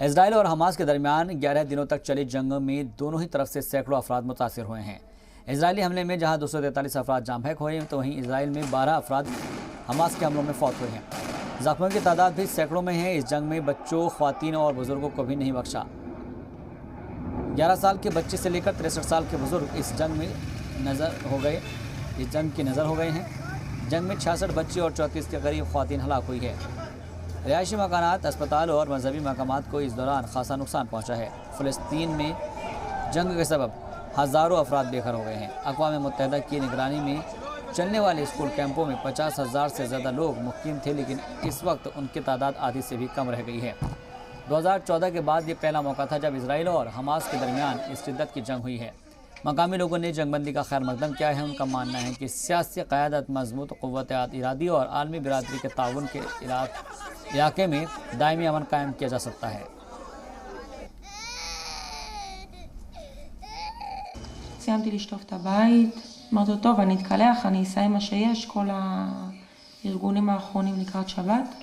इजराइल और हमास के दरमियान 11 दिनों तक चली जंग में दोनों ही तरफ से सैकड़ों अफराद मुतासिर हुए हैं। इजरायली हमले में जहां 243 अफराद जाम बहक हुए हैं, तो वहीं इजराइल में 12 अफराद हमास के हमलों में फौत हुए हैं। जख्मियों की तादाद भी सैकड़ों में है। इस जंग में बच्चों, ख्वातीन और बुजुर्गों को भी नहीं बख्शा। 11 साल के बच्चे से लेकर 63 साल के बुजुर्ग इस जंग की नज़र हो गए हैं। जंग में 66 बच्चे और 34 के करीब ख्वातीन हलाक हुई है। रिहायशी मकानात, अस्पताल और मजहबी मकामात को इस दौरान खासा नुकसान पहुँचा है। फ़लस्तीन में जंग के सबब हज़ारों अफराद बेघर हो गए हैं। अक़वाम मुत्तहिदा की निगरानी में चलने वाले स्कूल कैंपों में 50,000 से ज़्यादा लोग मुक़ीम थे, लेकिन इस वक्त उनकी तादाद आधी से भी कम रह गई है। 2014 के बाद ये पहला मौका था जब इजराइल और हमास के दरमियान इस शिद्दत की जंग हुई है। मकामी लोगों ने जंगबंदी का खैर मकदम किया है। उनका मानना है कि सियासी क़यादत, मजबूत क़ुव्वत इरादी और आलमी बिरादरी के ताउन के इलाके में दायमी अमन कायम किया जा सकता है। סיימתי לשטוף את הבית, אמרתי לו, טוב, אני אתקלח, אני אסיים מה שיש, כל הארגונים האחרונים לקראת שבת,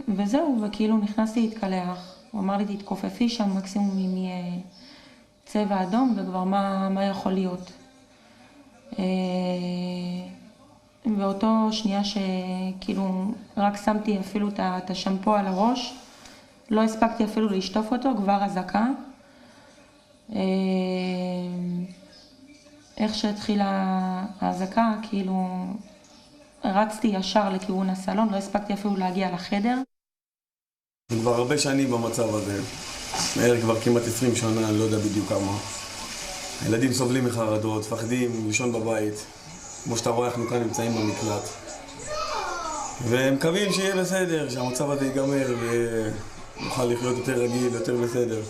וזהו, וכאילו נכנסתי להתקלח. הוא אמר לי, תתכופפי שם, מקסימום אם יהיה צבע אדום, וכבר מה יכול להיות. ואותו שנייה שכאילו רק שמתי אפילו את השמפו על הראש, לא הספקתי אפילו לשטוף אותו, כבר אזעקה. איך שהתחילה האזעקה, כאילו רצתי ישר לכיוון הסלון, לא הספקתי אפילו להגיע לחדר. אני כבר הרבה שנים במצב הזה, כבר כמעט 20 שנה, אני לא יודע בדיוק כמה. הילדים סובלים מחרדות, פחדים, לישון בבית. כמו שאתה רואה, אנחנו כאן נמצאים במקלט. ומקווים שיהיה בסדר, שהמצב הזה ייגמר ונוכל לחיות יותר רגיל, יותר בסדר.